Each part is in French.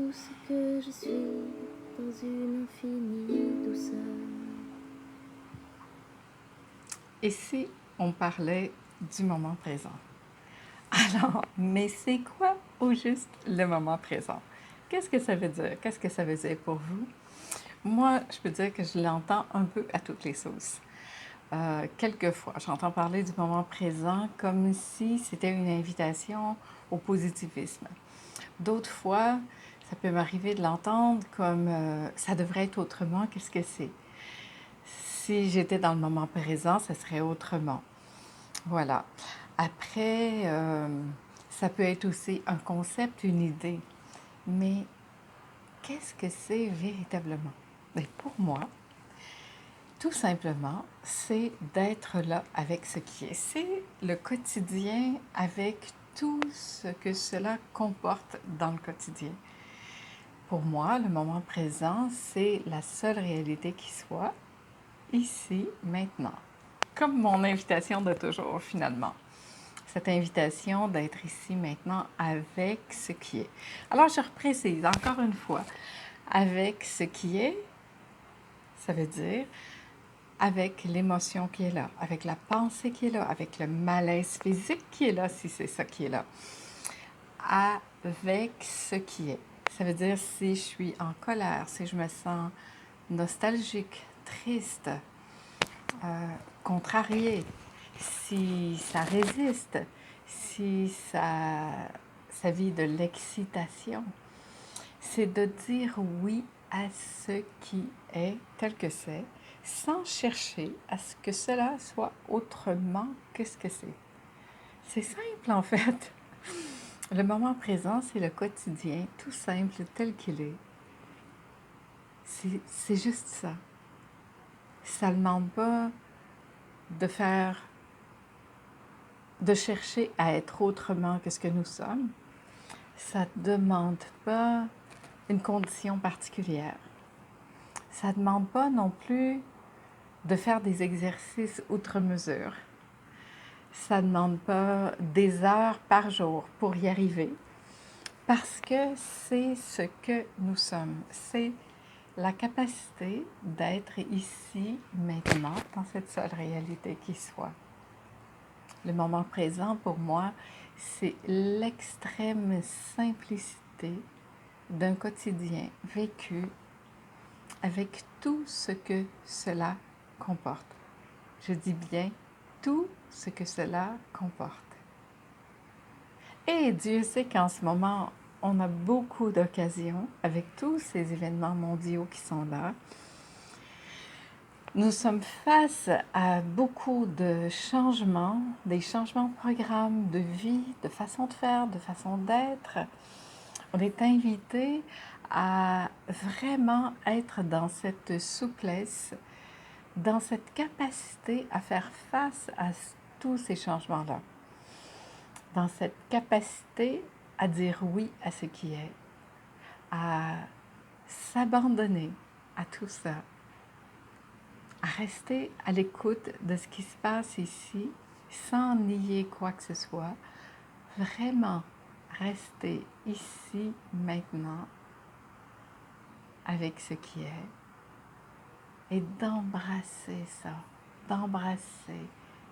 tout ce que je suis dans une infinie douceur. Et si on parlait du moment présent? Alors, mais c'est quoi au juste le moment présent? Qu'est-ce que ça veut dire? Qu'est-ce que ça veut dire pour vous? Moi, je peux dire que je l'entends un peu à toutes les sauces. Quelquefois, j'entends parler du moment présent comme si c'était une invitation au positivisme. D'autres fois, ça peut m'arriver de l'entendre comme ça devrait être autrement, qu'est-ce que c'est? Si j'étais dans le moment présent, ça serait autrement. Voilà. Après, ça peut être aussi un concept, une idée. Mais qu'est-ce que c'est véritablement? Bien, pour moi, tout simplement, c'est d'être là avec ce qui est. C'est le quotidien avec tout ce que cela comporte dans le quotidien. Pour moi, le moment présent, c'est la seule réalité qui soit, ici, maintenant. Comme mon invitation de toujours, finalement. Cette invitation d'être ici, maintenant, avec ce qui est. Alors, je reprécise encore une fois. Avec ce qui est, ça veut dire avec l'émotion qui est là, avec la pensée qui est là, avec le malaise physique qui est là, si c'est ça qui est là, avec ce qui est. Ça veut dire si je suis en colère, si je me sens nostalgique, triste, contrariée, si ça résiste, si ça vit de l'excitation, c'est de dire oui à ce qui est tel que c'est, sans chercher à ce que cela soit autrement que ce que c'est. C'est simple en fait. Le moment présent, c'est le quotidien, tout simple, tel qu'il est. C'est juste ça. Ça ne demande pas de faire, de chercher à être autrement que ce que nous sommes. Ça ne demande pas une condition particulière. Ça ne demande pas non plus de faire des exercices outre mesure. Ça ne demande pas des heures par jour pour y arriver, parce que c'est ce que nous sommes. C'est la capacité d'être ici, maintenant, dans cette seule réalité qui soit. Le moment présent, pour moi, c'est l'extrême simplicité d'un quotidien vécu avec tout ce que cela comporte. Je dis bien tout ce que cela comporte. Et Dieu sait qu'en ce moment, on a beaucoup d'occasions, avec tous ces événements mondiaux qui sont là. Nous sommes face à beaucoup de changements, des changements de programme, de vie, de façon de faire, de façon d'être. On est invité à vraiment être dans cette souplesse, dans cette capacité à faire face à tous ces changements-là, dans cette capacité à dire oui à ce qui est, à s'abandonner à tout ça, à rester à l'écoute de ce qui se passe ici sans nier quoi que ce soit, vraiment rester ici maintenant avec ce qui est et d'embrasser ça, d'embrasser,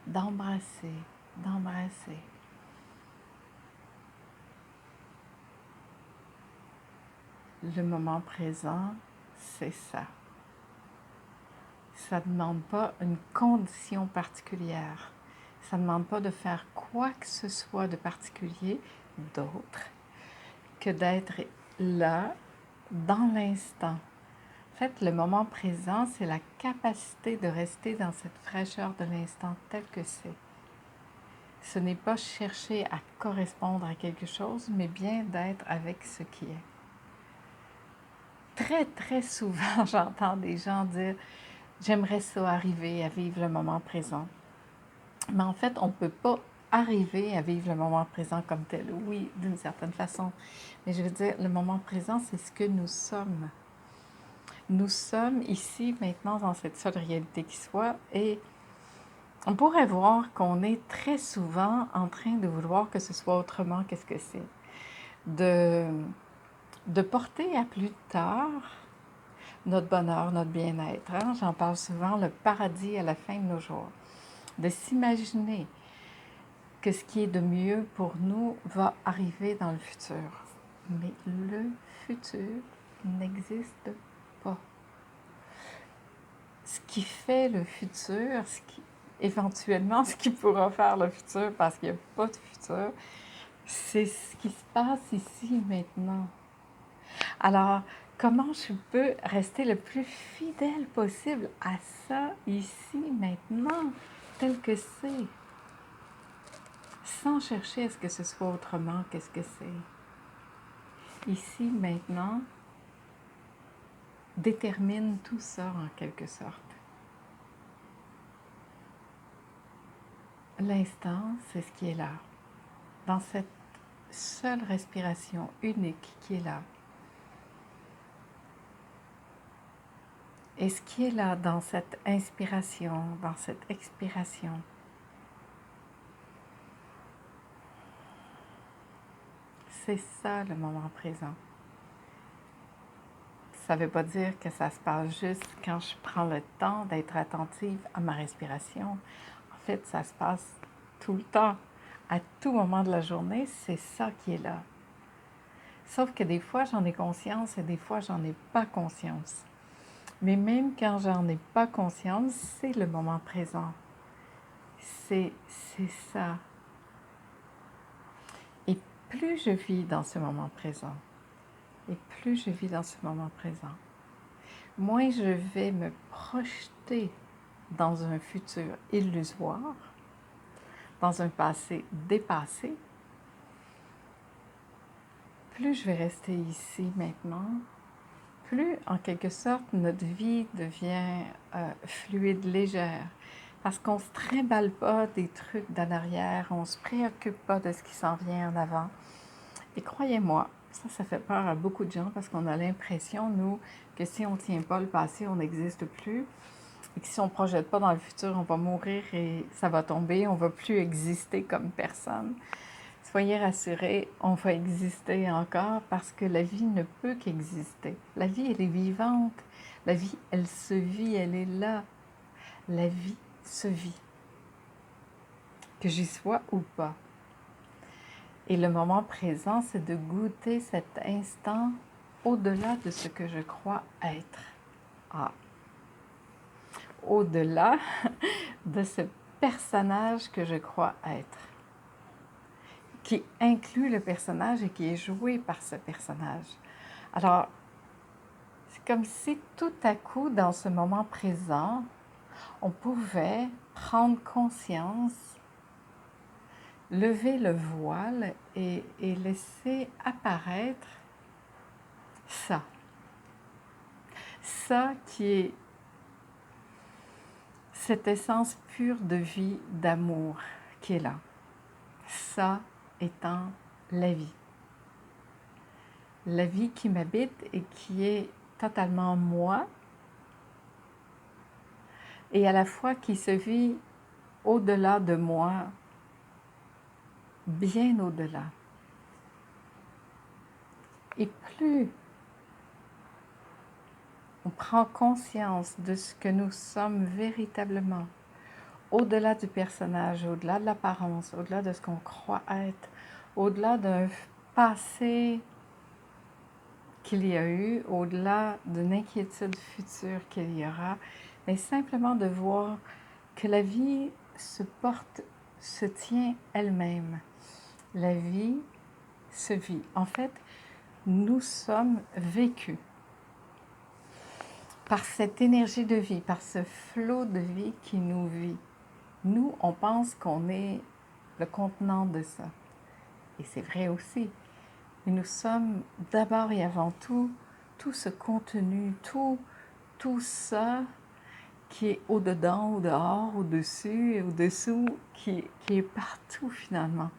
d'embrasser, d'embrasser. Le moment présent, c'est ça. Ça ne demande pas une condition particulière. Ça ne demande pas de faire quoi que ce soit de particulier d'autre que d'être là, dans l'instant. En fait, le moment présent, c'est la capacité de rester dans cette fraîcheur de l'instant tel que c'est. Ce n'est pas chercher à correspondre à quelque chose, mais bien d'être avec ce qui est. Très, très souvent, j'entends des gens dire « J'aimerais ça arriver à vivre le moment présent ». Mais en fait, on ne peut pas arriver à vivre le moment présent comme tel. Oui, d'une certaine façon. Mais je veux dire, le moment présent, c'est ce que nous sommes. Nous sommes ici, maintenant, dans cette seule réalité qui soit. Et on pourrait voir qu'on est très souvent en train de vouloir que ce soit autrement qu'est-ce que c'est. De de porter à plus tard notre bonheur, notre bien-être. Hein? J'en parle souvent, le paradis à la fin de nos jours. De s'imaginer que ce qui est de mieux pour nous va arriver dans le futur. Mais le futur n'existe pas. Ce qui fait le futur, éventuellement ce qui pourra faire le futur, parce qu'il n'y a pas de futur, c'est ce qui se passe ici maintenant. Alors, comment je peux rester le plus fidèle possible à ça, ici, maintenant, tel que c'est, sans chercher à ce que ce soit autrement qu'est-ce que c'est. Ici, maintenant, détermine tout ça en quelque sorte. L'instant, c'est ce qui est là, dans cette seule respiration unique qui est là. Et ce qui est là dans cette inspiration, dans cette expiration, c'est ça le moment présent. Ça ne veut pas dire que ça se passe juste quand je prends le temps d'être attentive à ma respiration. En fait, ça se passe tout le temps. À tout moment de la journée, c'est ça qui est là. Sauf que des fois, j'en ai conscience et des fois, j'en ai pas conscience. Mais même quand j'en ai pas conscience, c'est le moment présent. C'est ça. Et plus je vis dans ce moment présent, et plus je vis dans ce moment présent, moins je vais me projeter dans un futur illusoire, dans un passé dépassé, plus je vais rester ici maintenant, plus en quelque sorte notre vie devient fluide, légère, parce qu'on ne se trimballe pas des trucs d'en arrière, on ne se préoccupe pas de ce qui s'en vient en avant. Et croyez-moi, ça fait peur à beaucoup de gens parce qu'on a l'impression, nous, que si on ne tient pas le passé, on n'existe plus. Et que si on ne projette pas dans le futur, on va mourir et ça va tomber, on ne va plus exister comme personne. Soyez rassurés, on va exister encore parce que la vie ne peut qu'exister. La vie, elle est vivante. La vie, elle se vit, elle est là. La vie se vit. Que j'y sois ou pas. Et le moment présent, c'est de goûter cet instant au-delà de ce que je crois être. Ah. Au-delà de ce personnage que je crois être, qui inclut le personnage et qui est joué par ce personnage. Alors, c'est comme si tout à coup, dans ce moment présent, on pouvait prendre conscience, lever le voile et laisser apparaître ça. Ça qui est cette essence pure de vie, d'amour qui est là. Ça étant la vie. La vie qui m'habite et qui est totalement moi et à la fois qui se vit au-delà de moi, bien au-delà. Et plus on prend conscience de ce que nous sommes véritablement, au-delà du personnage, au-delà de l'apparence, au-delà de ce qu'on croit être, au-delà d'un passé qu'il y a eu, au-delà d'une inquiétude future qu'il y aura, mais simplement de voir que la vie se porte, se tient elle-même. La vie se vit. En fait, nous sommes vécus par cette énergie de vie, par ce flot de vie qui nous vit. Nous, on pense qu'on est le contenant de ça. Et c'est vrai aussi. Mais nous sommes d'abord et avant tout ce contenu, tout ça qui est au-dedans, au-dehors, au-dessus et au-dessous, qui est partout finalement.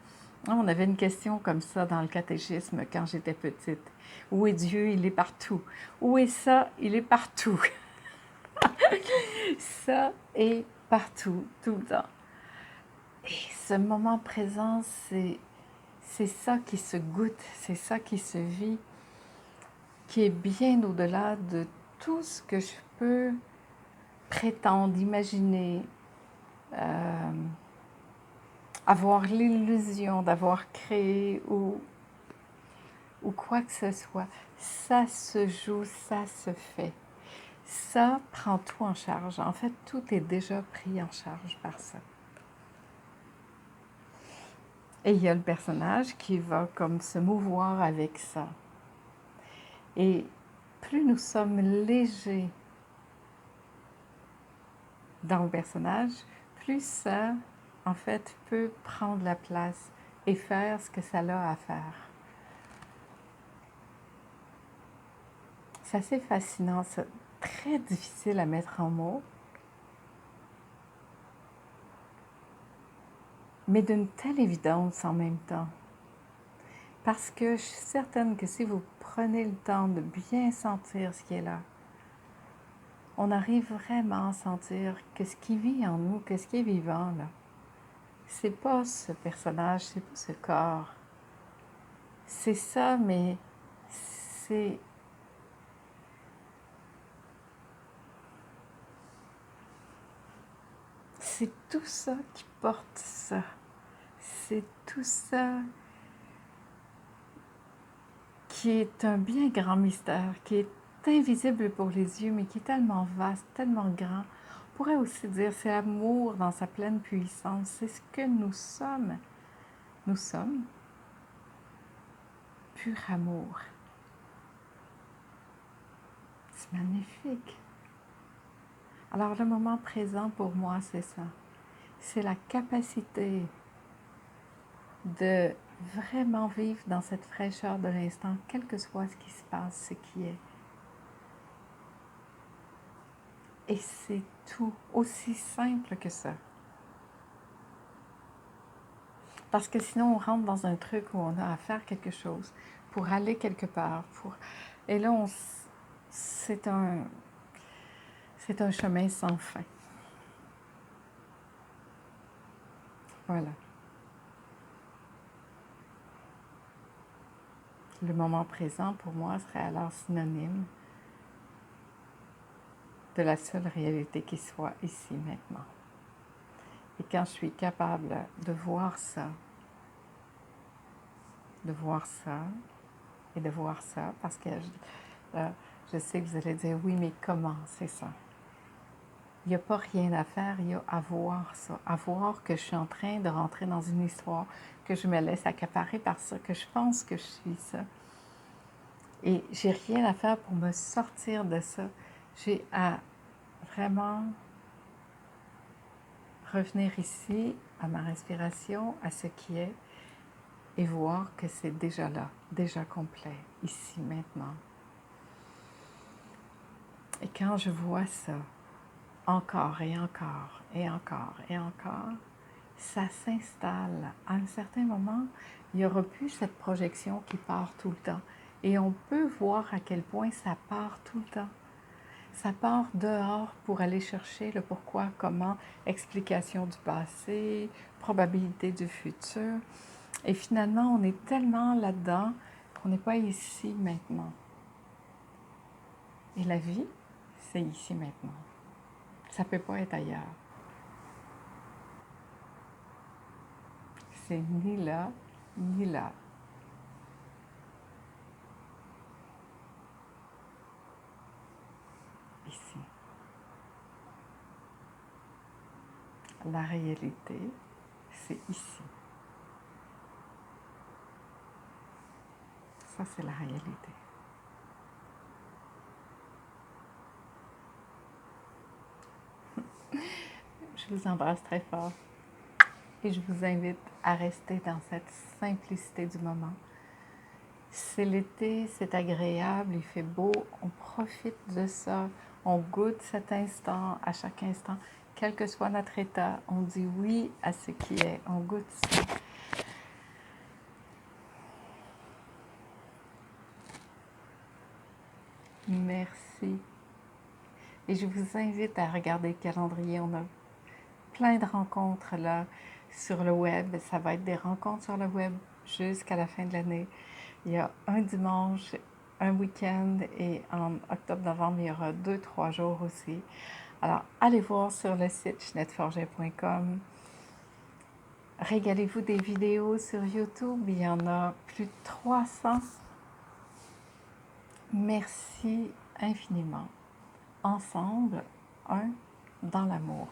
On avait une question comme ça dans le catéchisme quand j'étais petite. Où est Dieu? Il est partout. Où est ça? Il est partout. Ça est partout, tout le temps. Et ce moment présent, c'est ça qui se goûte, c'est ça qui se vit. qui est bien au-delà de tout ce que je peux prétendre, imaginer, avoir l'illusion d'avoir créé ou quoi que ce soit. Ça se joue, ça se fait. Ça prend tout en charge. En fait, tout est déjà pris en charge par ça. Et il y a le personnage qui va comme se mouvoir avec ça. Et plus nous sommes légers dans le personnage, plus ça, en fait, peut prendre la place et faire ce que ça a à faire. C'est assez fascinant, ça. Très difficile à mettre en mots, mais d'une telle évidence en même temps. Parce que je suis certaine que si vous prenez le temps de bien sentir ce qui est là, on arrive vraiment à sentir que ce qui vit en nous, que ce qui est vivant là, c'est pas ce personnage, c'est pas ce corps. C'est ça, mais c'est tout ça qui porte ça. C'est tout ça qui est un bien grand mystère, qui est invisible pour les yeux, mais qui est tellement vaste, tellement grand. On pourrait aussi dire c'est l'amour dans sa pleine puissance. C'est ce que nous sommes. Nous sommes pur amour. C'est magnifique. Alors le moment présent pour moi, c'est ça. C'est la capacité de vraiment vivre dans cette fraîcheur de l'instant, quel que soit ce qui se passe, ce qui est. Et c'est tout, aussi simple que ça. Parce que sinon, on rentre dans un truc où on a à faire quelque chose pour aller quelque part. Et là, c'est un chemin sans fin. Voilà. Le moment présent, pour moi, serait alors synonyme de la seule réalité qui soit ici, maintenant. Et quand je suis capable de voir ça, et de voir ça, parce que je sais que vous allez dire, oui, mais comment c'est ça? Il n'y a pas rien à faire, il y a à voir ça, à voir que je suis en train de rentrer dans une histoire, que je me laisse accaparer par ça, que je pense que je suis ça. Et j'ai rien à faire pour me sortir de ça. J'ai à vraiment revenir ici, à ma respiration, à ce qui est, et voir que c'est déjà là, déjà complet, ici, maintenant. Et quand je vois ça, encore et encore et encore et encore, ça s'installe. À un certain moment, il n'y aura plus cette projection qui part tout le temps. Et on peut voir à quel point ça part tout le temps. Ça part dehors pour aller chercher le pourquoi, comment, explication du passé, probabilité du futur. Et finalement, on est tellement là-dedans qu'on n'est pas ici maintenant. Et la vie, c'est ici maintenant. Ça ne peut pas être ailleurs. C'est ni là, ni là. Ici. La réalité, c'est ici. Ça, c'est la réalité. Je vous embrasse très fort et je vous invite à rester dans cette simplicité du moment. C'est l'été, c'est agréable, il fait beau, on profite de ça, on goûte cet instant à chaque instant. Quel que soit notre état, on dit oui à ce qui est, on goûte ça. Merci. Et je vous invite à regarder le calendrier. On a plein de rencontres là sur le web. Ça va être des rencontres sur le web jusqu'à la fin de l'année. Il y a un dimanche un week-end et en octobre-novembre, il y aura 2-3 jours aussi. Alors, allez voir sur le site ginetteforget.com. Régalez-vous des vidéos sur YouTube, il y en a plus de 300. Merci infiniment. Ensemble, un dans l'amour.